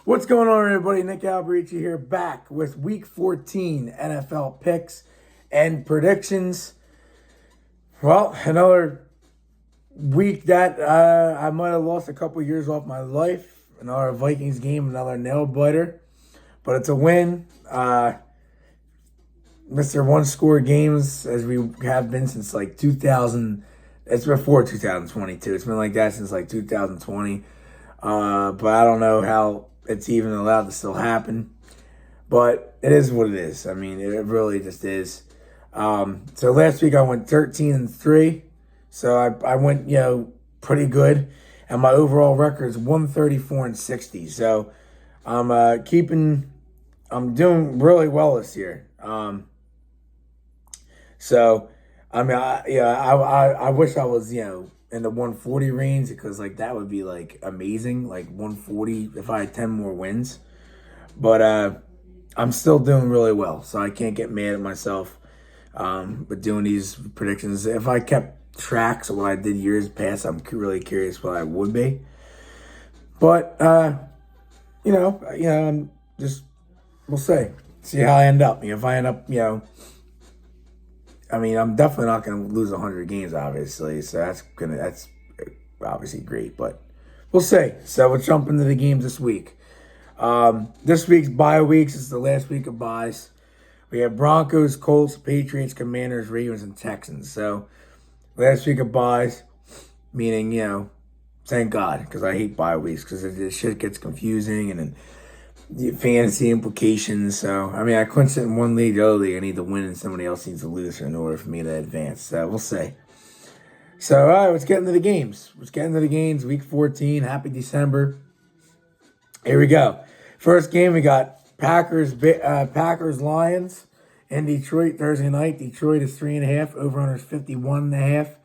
What's going on, everybody? Nick Alberici here, back with Week 14 NFL picks and predictions. Well, another week that I might have lost a couple years off my life. Another Vikings game, another nail biter, but it's a win. Mr. One Score games as we have been since like 2000. It's before 2022. It's been like that since like 2020. But I don't know how it's even allowed to still happen. But it is what it is. I mean, it really just is. So last week I went 13-3. So I went, pretty good. And my overall record is 134-60. So I'm doing really well this year. So I mean, I wish I was, in the 140 range because like that would be like amazing, like 140 if I had 10 more wins. But I'm still doing really well, so I can't get mad at myself. But doing these predictions, if I kept tracks of what I did years past, I'm really curious what I would be. But I'm just we'll see how I end up. If I end up, I mean, I'm definitely not going to lose 100 games, obviously. So that's obviously great, but we'll see. So we'll jump into the games this week. This week's bye weeks is the last week of byes. We have Broncos, Colts, Patriots, Commanders, Ravens, and Texans. So last week of byes, meaning thank God, because I hate bye weeks because this shit gets confusing and then fantasy implications. So, I mean, I couldn't sit in one league, the other league. I need to win, and somebody else needs to lose in order for me to advance. So, we'll see. So, all right, let's get into the games. Week 14. Happy December. Here we go. First game, we got Packers, Lions in Detroit Thursday night. Detroit is 3.5. Over-under is 51.5.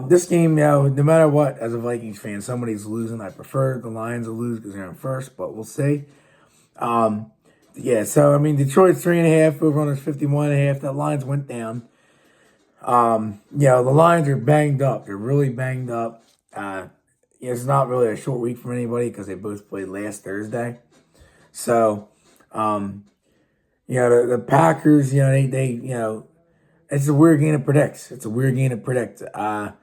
This game, no matter what, as a Vikings fan, somebody's losing. I prefer the Lions to lose because they're in first, but we'll see. So I mean, Detroit's 3.5, over on 51.5. That Lions went down. The Lions are banged up. They're really banged up. It's not really a short week for anybody because they both played last Thursday. So, the Packers, they it's a weird game to predict. The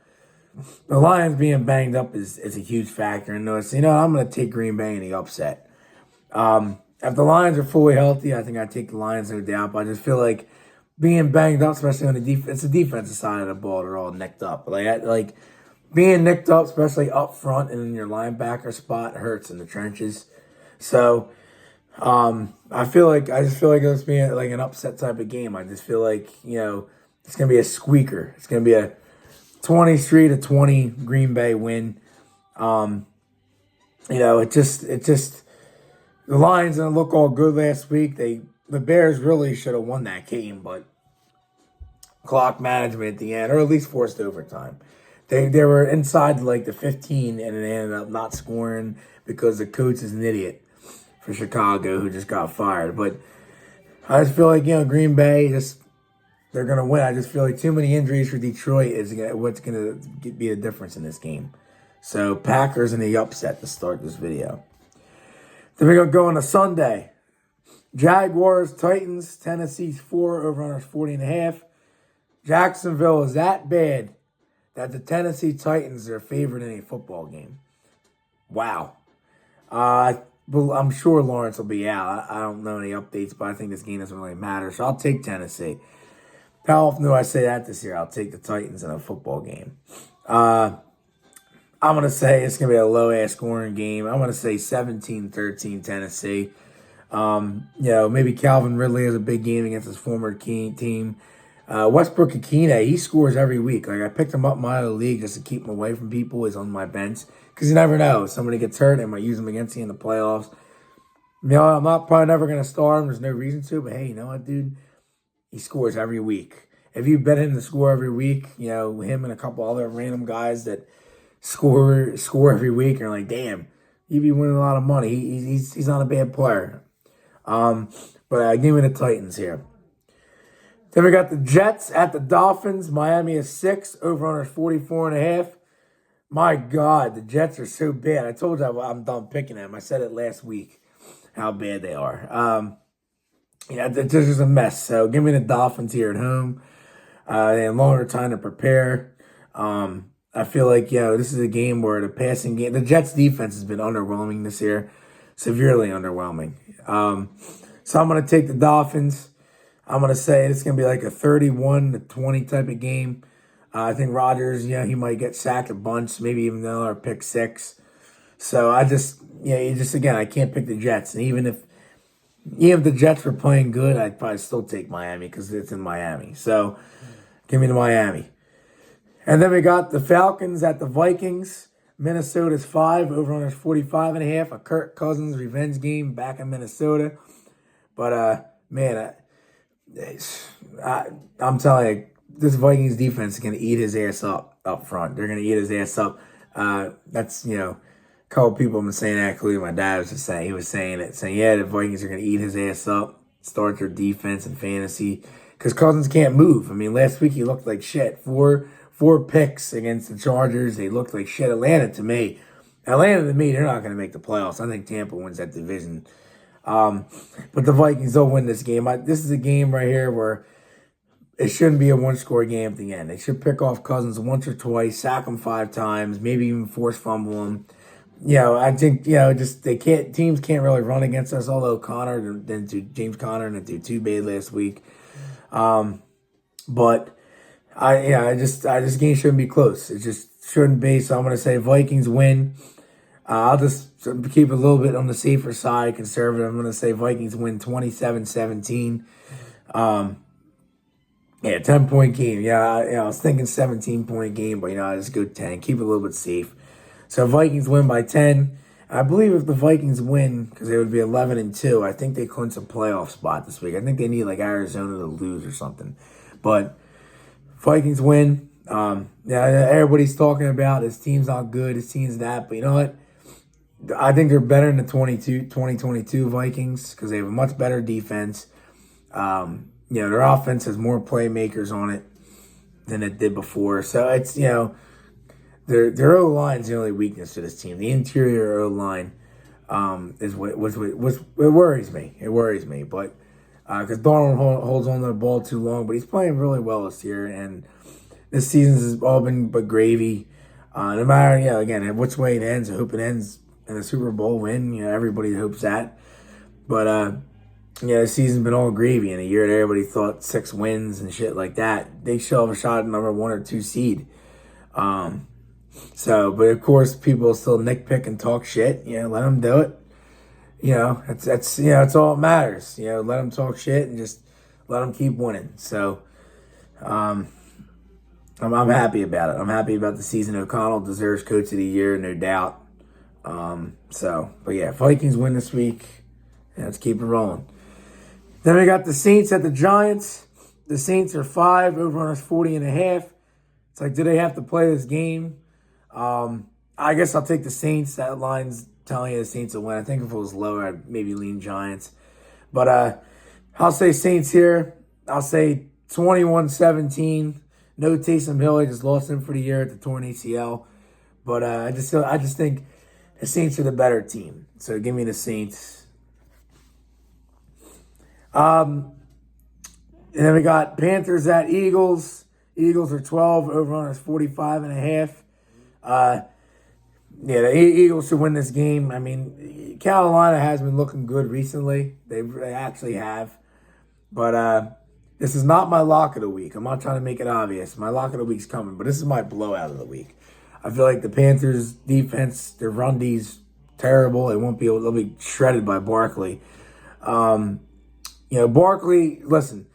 Lions being banged up is a huge factor in this. I'm going to take Green Bay in the upset. If the Lions are fully healthy, I think I take the Lions no doubt. But I just feel like being banged up, especially on it's the defensive side of the ball, they're all nicked up. Like being nicked up, especially up front and in your linebacker spot, hurts in the trenches. So I just feel like it's being like an upset type of game. I just feel like it's gonna be a squeaker. It's gonna be a 23-20 Green Bay win. It just the Lions didn't look all good last week. The Bears really should have won that game, but clock management at the end, or at least forced overtime. They were inside like the 15 and they ended up not scoring because the coach is an idiot for Chicago who just got fired. But I just feel like Green Bay they're gonna win. I just feel like too many injuries for Detroit is what's gonna be the difference in this game. So Packers in the upset to start this video. Then we're gonna go on to Sunday. Jaguars, Titans, Tennessee's 4, over 40.5. Jacksonville is that bad that the Tennessee Titans are favored in a football game. Wow. I'm sure Lawrence will be out. I don't know any updates, but I think this game doesn't really matter. So I'll take Tennessee. How often do I say that this year? I'll take the Titans in a football game. I'm going to say it's going to be a low-ass scoring game. I'm going to say 17-13 Tennessee. Maybe Calvin Ridley has a big game against his former team. Westbrook Akine, he scores every week. Like I picked him up in my other league just to keep him away from people. He's on my bench because you never know. If somebody gets hurt, they might use him against you in the playoffs. I'm not probably never going to start him. There's no reason to. But hey, you know what, dude? He scores every week. If you bet him to score every week, him and a couple other random guys that score every week, you're like, damn, you'd be winning a lot of money. He's not a bad player. But give me the Titans here. Then we got the Jets at the Dolphins. Miami is 6, over 44.5. My God, the Jets are so bad. I told you I'm done picking them. I said it last week how bad they are. Yeah, this is a mess. So give me the Dolphins here at home. They have longer time to prepare. I feel like, this is a game where the passing game, the Jets defense has been underwhelming this year, severely underwhelming. So I'm going to take the Dolphins. I'm going to say it's going to be like a 31-20 type of game. I think Rodgers, he might get sacked a bunch, maybe even another pick six. So again, I can't pick the Jets. And even if the Jets were playing good, I'd probably still take Miami because it's in Miami. So give me the Miami. And then we got the Falcons at the Vikings. Minnesota's 5, over on 45.5. A Kirk Cousins revenge game back in Minnesota. But, man, I'm telling you, this Vikings defense is going to eat his ass up front. They're going to eat his ass up. That's, a couple people have been saying that, including my dad was just saying. He was saying yeah, the Vikings are going to eat his ass up, start their defense and fantasy. Because Cousins can't move. I mean, last week he looked like shit. Four picks against the Chargers. They looked like shit. Atlanta, to me, they're not going to make the playoffs. I think Tampa wins that division. But the Vikings will win this game. This is a game right here where it shouldn't be a one-score game at the end. They should pick off Cousins once or twice, sack him 5 times, maybe even force fumble him. I think teams can't really run against us. Although James Conner didn't do too bad last week. But this game shouldn't be close. It just shouldn't be. So I'm going to say Vikings win. I'll just keep it a little bit on the safer side, conservative. I'm going to say Vikings win 27-17. 10-point game. I was thinking 17-point game, but I just go 10. Keep it a little bit safe. So Vikings win by 10. I believe if the Vikings win, because they would be 11-2, I think they clinch a playoff spot this week. I think they need like Arizona to lose or something. But Vikings win. Everybody's talking about his team's not good, his team's that. But you know what? I think they're better than the 2022 Vikings because they have a much better defense. Their offense has more playmakers on it than it did before. So it's, their O-line is the only weakness to this team. The interior O-line is what worries me. It worries me. But because Darnold holds on to the ball too long, but he's playing really well this year. And this season has all been but gravy. No matter, again, which way it ends, I hope it ends in a Super Bowl win. Everybody hopes that. But, the season's been all gravy. In a year that everybody thought 6 wins and shit like that, they still have a shot at number 1 or 2 seed. But of course, people still nitpick and talk shit. Let them do it. That's all that matters. Let them talk shit and just let them keep winning. So, I'm happy about it. I'm happy about the season. O'Connell deserves Coach of the Year, no doubt. Vikings win this week. Let's keep it rolling. Then we got the Saints at the Giants. The Saints are 5, over on 40.5. It's like, do they have to play this game? I guess I'll take the Saints. That line's telling you the Saints will win. I think if it was lower, I'd maybe lean Giants. But I'll say Saints here. I'll say 21-17. No Taysom Hill. I just lost him for the year at the torn ACL. But I just think the Saints are the better team. So give me the Saints. And then we got Panthers at Eagles. Eagles are 12, over on 45.5. The Eagles should win this game. I mean, Carolina has been looking good recently. They actually have. But this is not my lock of the week. I'm not trying to make it obvious. My lock of the week's coming, but this is my blowout of the week. I feel like the Panthers' defense, their run D's terrible. They'll be shredded by Barkley. Barkley, listen,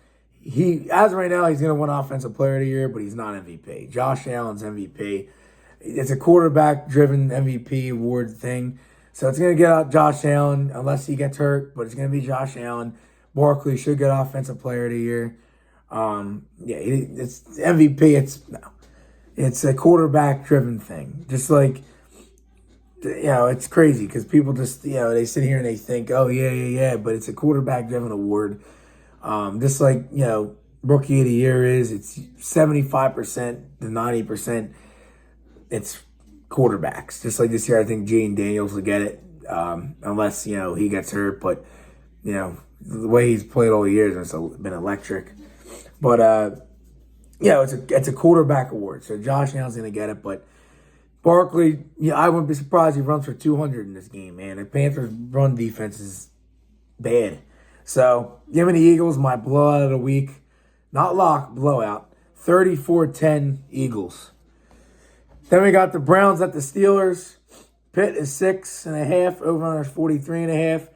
as of right now, he's going to win Offensive Player of the Year, but he's not MVP. Josh Allen's MVP. It's a quarterback-driven MVP award thing. So it's going to get out Josh Allen, unless he gets hurt, but it's going to be Josh Allen. Barkley should get Offensive Player of the Year. It's MVP. It's a quarterback-driven thing. Just like, it's crazy because people just, they sit here and they think, oh, yeah, but it's a quarterback-driven award. Just like, Rookie of the Year it's 75% to 90%. It's quarterbacks. Just like this year, I think Jaden Daniels will get it, unless, he gets hurt. But, the way he's played all year has been electric. But, it's a quarterback award. So Josh Allen's going to get it. But Barkley, I wouldn't be surprised if he runs for 200 in this game, man. The Panthers' run defense is bad. So give me the Eagles, my blowout of the week. Not lock, blowout. 34-10 Eagles. Then we got the Browns at the Steelers. Pitt is 6.5. Over-under is 43.5.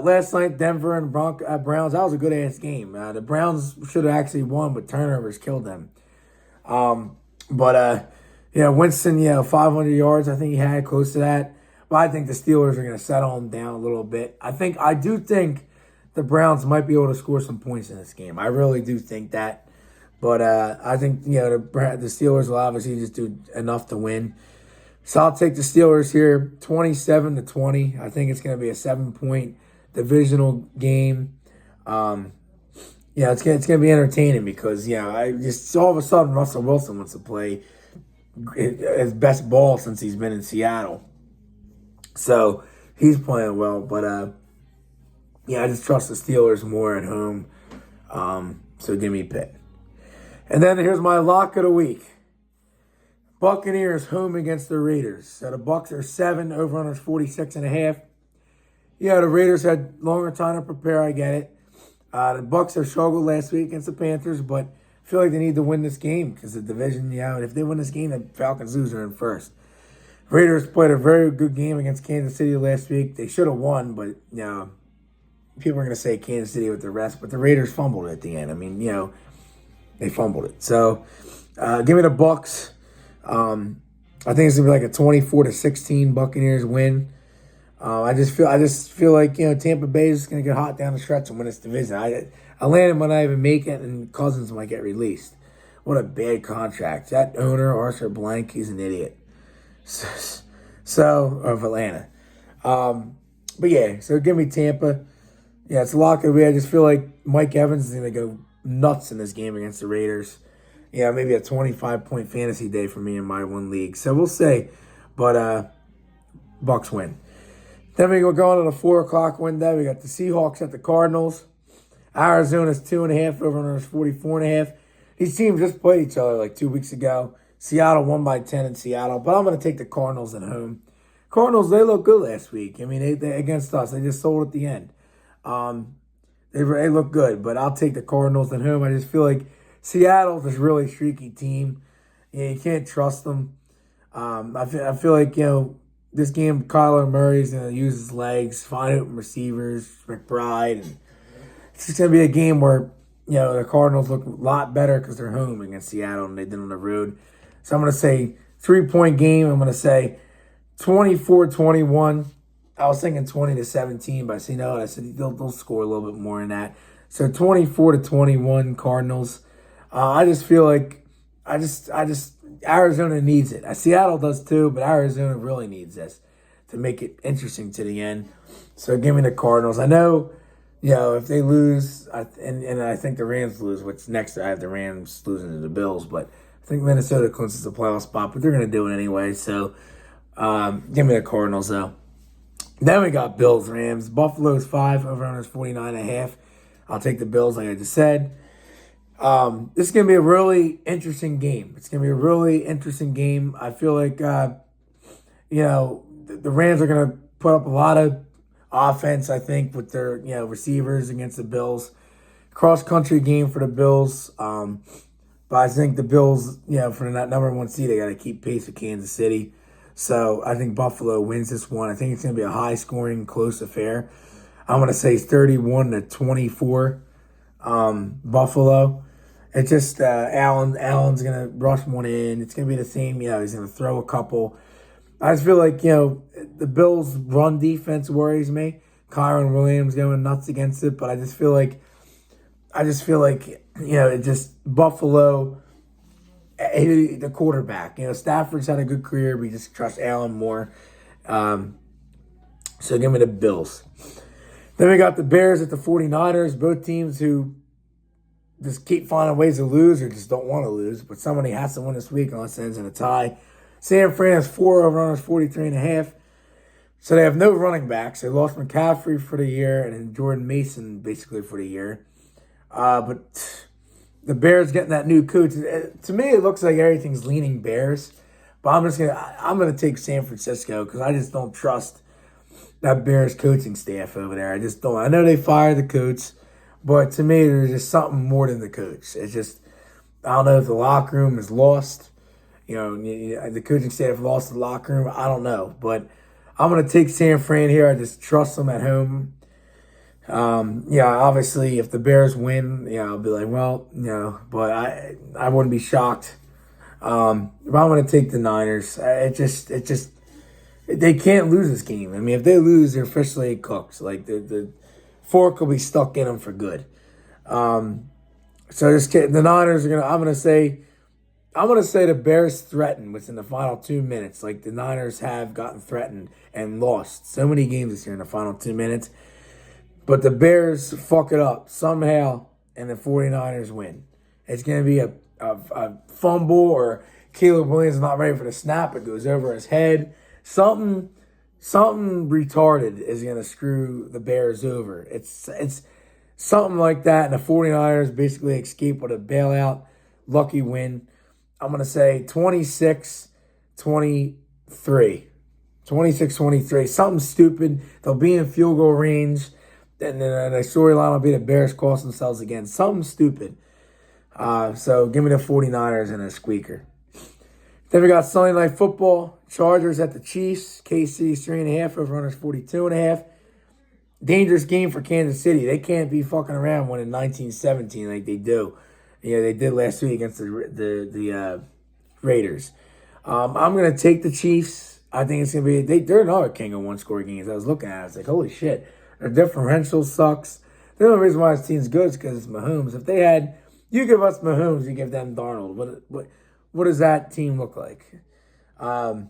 Last night, Denver and Browns. That was a good-ass game. The Browns should have actually won, but turnovers killed them. Winston, 500 yards. I think he had close to that. But I think the Steelers are going to settle him down a little bit. I do think the Browns might be able to score some points in this game. I really do think that. But I think, the Steelers will obviously just do enough to win. So I'll take the Steelers here, 27-20. I think it's going to be a 7-point divisional game. It's going to be entertaining because, I just all of a sudden Russell Wilson wants to play his best ball since he's been in Seattle. So he's playing well, but I just trust the Steelers more at home. So give me Pitt. And then here's my lock of the week. Buccaneers home against the Raiders. So the Bucs are 7, over-under 46.5. The Raiders had longer time to prepare, I get it. The Bucs have struggled last week against the Panthers, but I feel like they need to win this game because the division, and if they win this game, the Falcons lose, they're in first. Raiders played a very good game against Kansas City last week. They should have won, but, people are going to say Kansas City with the rest, but the Raiders fumbled at the end. They fumbled it. So give me the Bucs. I think it's gonna be like a 24-16 Buccaneers win. I just feel like Tampa Bay is gonna get hot down the stretch and win this division. Atlanta might not even make it, and Cousins might get released. What a bad contract! That owner Arthur Blank, he's an idiot. So of Atlanta, so give me Tampa. It's a lock of the week. I just feel like Mike Evans is gonna go nuts in this game against the Raiders. Maybe a 25-point fantasy day for me in my one league. So we'll see. But Bucs win. Then we go on to the 4 o'clock window. We got the Seahawks at the Cardinals. Arizona's 2.5, over-under is 44.5. These teams just played each other like 2 weeks ago. Seattle won by 10 in Seattle. But I'm going to take the Cardinals at home. Cardinals, they looked good last week. They against us. They just sold at the end. They look good. But I'll take the Cardinals at home. I just feel like Seattle's this really streaky team. You can't trust them. I feel like, this game, Kyler Murray's going to use his legs, find open receivers, McBride. And it's just going to be a game where, the Cardinals look a lot better because they're home against Seattle and they did on the road. So I'm going to say 3-point game. I'm going to say 24-21. I was thinking 20-17, but I said they'll score a little bit more than that. So 24-21 Cardinals. I just feel like Arizona needs it. Seattle does too, but Arizona really needs this to make it interesting to the end. So give me the Cardinals. I know, if they lose, and I think the Rams lose, which next I have the Rams losing to the Bills, but I think Minnesota clinches the playoff spot, but they're going to do it anyway. So give me the Cardinals, though. Then we got Bills-Rams. Buffalo's 5, over-under is 49.5. I'll take the Bills, like I just said. This is going to be a really interesting game. I feel like, the Rams are going to put up a lot of offense, I think, with their, receivers against the Bills. Cross-country game for the Bills. But I think the Bills, for that number 1 seed, they got to keep pace with Kansas City. So I think Buffalo wins this one. I think it's going to be a high-scoring, close affair. I'm going to say 31-24, Buffalo. It's just Allen's going to rush one in. It's going to be the same. He's going to throw a couple. I just feel like, the Bills' run defense worries me. Kyron Williams going nuts against it. But I just feel like, it just Buffalo, the quarterback. Stafford's had a good career, but you just trust Allen more. So give me the Bills. Then we got the Bears at the 49ers. Both teams who just keep finding ways to lose or just don't want to lose. But somebody has to win this week unless it ends in a tie. San Fran has 4 over-unders, 43.5. So they have no running backs. They lost McCaffrey for the year and then Jordan Mason basically for the year. But the Bears getting that new coach. To me, it looks like everything's leaning Bears. But I'm gonna take San Francisco because I just don't trust that Bears coaching staff over there. I just don't. I know they fired the coach, but to me, there's just something more than the coach. It's just I don't know if the locker room is lost. The coaching staff lost the locker room. I don't know, but I'm gonna take San Fran here. I just trust them at home. Obviously, if the Bears win, I'll be like, well, but I wouldn't be shocked. But I'm gonna take the Niners. They can't lose this game. I mean, if they lose, they're officially cooked. Like the fork will be stuck in them for good. So just kidding. The Niners are gonna. I'm gonna say the Bears threaten within the final 2 minutes. Like the Niners have gotten threatened and lost so many games this year in the final 2 minutes. But the Bears fuck it up somehow, and the 49ers win. It's going to be a fumble, or Caleb Williams is not ready for the snap. It goes over his head. Something retarded is going to screw the Bears over. It's something like that, and the 49ers basically escape with a bailout, lucky win. I'm going to say 26-23. 26-23. Something stupid. They'll be in field goal range. And then the storyline will be the Bears cost themselves again. Something stupid. So give me the 49ers and a squeaker. Then we got Sunday Night Football. Chargers at the Chiefs. KC's 3.5 over runners 42.5. Dangerous game for Kansas City. They can't be fucking around winning 19-17 like they do. They did last week against the Raiders. I'm going to take the Chiefs. I think it's going to be... They're another king of one-score games. I was looking at it. I was like, holy shit. Their differential sucks. The only reason why this team's good is because it's Mahomes. If they had... You give us Mahomes, you give them Darnold. What does that team look like? I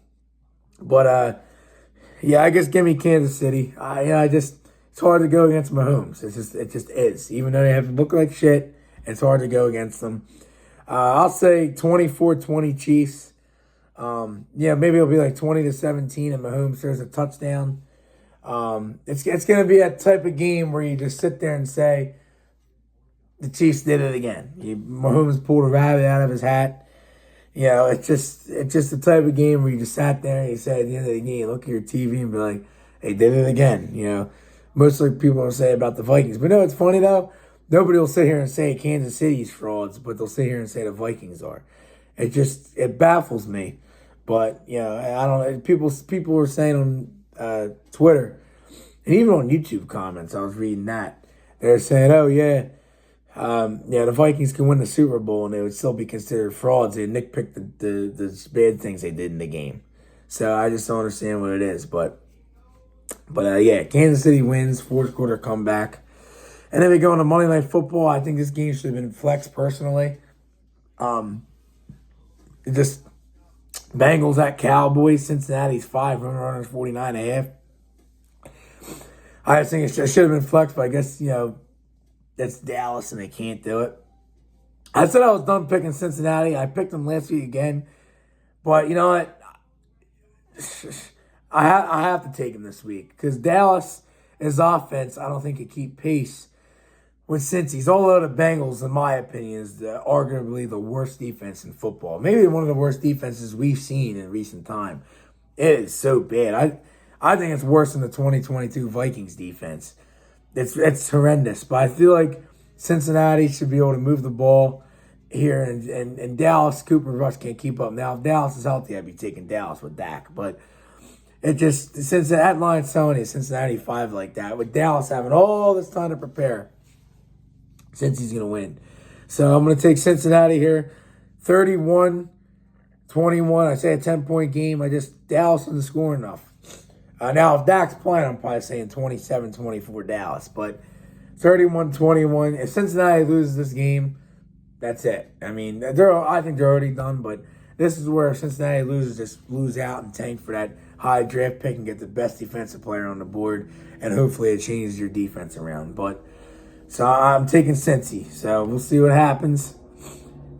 guess give me Kansas City. It's hard to go against Mahomes. It just is. Even though they have look like shit, it's hard to go against them. I'll say 24-20 Chiefs. Maybe it'll be like 20-17 and Mahomes throws a touchdown. It's going to be that type of game where you just sit there and say, the Chiefs did it again. Mahomes pulled a rabbit out of his hat. It's just the type of game where you just sat there and you said at the end of the game, look at your TV and be like, they did it again. Mostly people will say about the Vikings. But no, it's funny though. Nobody will sit here and say Kansas City's frauds, but they'll sit here and say the Vikings are. It baffles me. But, I don't know. People were saying on Twitter and even on YouTube comments, I was reading that. They're saying, oh, yeah, the Vikings can win the Super Bowl and they would still be considered frauds. They nitpick the bad things they did in the game. So I just don't understand what it is. But Kansas City wins, fourth quarter comeback. And then we go into Monday Night Football. I think this game should have been flexed personally. Just Bengals at Cowboys. Cincinnati's 5 runners 49.5. I just think it should have been flexed, but I guess, that's Dallas and they can't do it. I said I was done picking Cincinnati. I picked them last week again. But you know what? I have to take them this week because Dallas, his offense, I don't think could keep pace with Cincy's. Although the Bengals, in my opinion, is arguably the worst defense in football. Maybe one of the worst defenses we've seen in recent time. It is so bad. I think it's worse than the 2022 Vikings defense. It's horrendous. But I feel like Cincinnati should be able to move the ball here. And Dallas, Cooper Rush can't keep up. Now, if Dallas is healthy, I'd be taking Dallas with Dak. But since that line's telling you Cincinnati 5 like that, with Dallas having all this time to prepare, since he's going to win. So I'm going to take Cincinnati here. 31-21. I say a 10-point game. Dallas isn't scoring enough. Now, if Dak's playing, I'm probably saying 27-24 Dallas. But 31-21. If Cincinnati loses this game, that's it. I mean, I think they're already done. But this is where Cincinnati loses, just lose out and tank for that high draft pick and get the best defensive player on the board. And hopefully it changes your defense around. So I'm taking Cincy. So we'll see what happens.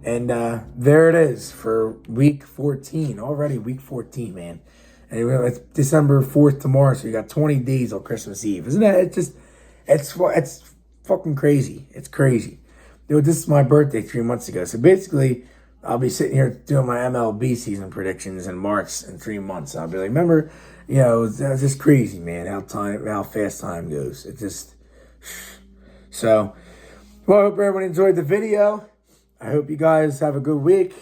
And there it is for week 14. Already week 14, man. And it's December 4th tomorrow, so you got 20 days on Christmas Eve. Isn't that, it's fucking crazy. It's crazy. Dude, this is my birthday 3 months ago. So basically, I'll be sitting here doing my MLB season predictions in March in 3 months. I'll be like, remember, it's just crazy, man, how fast time goes. It just, so, well, I hope everyone enjoyed the video. I hope you guys have a good week.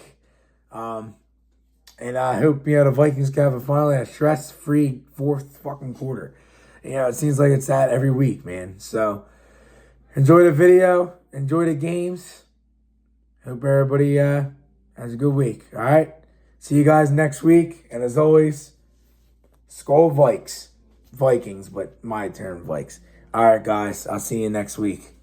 And I hope, the Vikings can have finally a stress-free fourth fucking quarter. It seems like it's that every week, man. So, enjoy the video. Enjoy the games. Hope everybody has a good week. All right? See you guys next week. And as always, Skol Vikes. Vikings, but my turn, Vikes. All right, guys. I'll see you next week.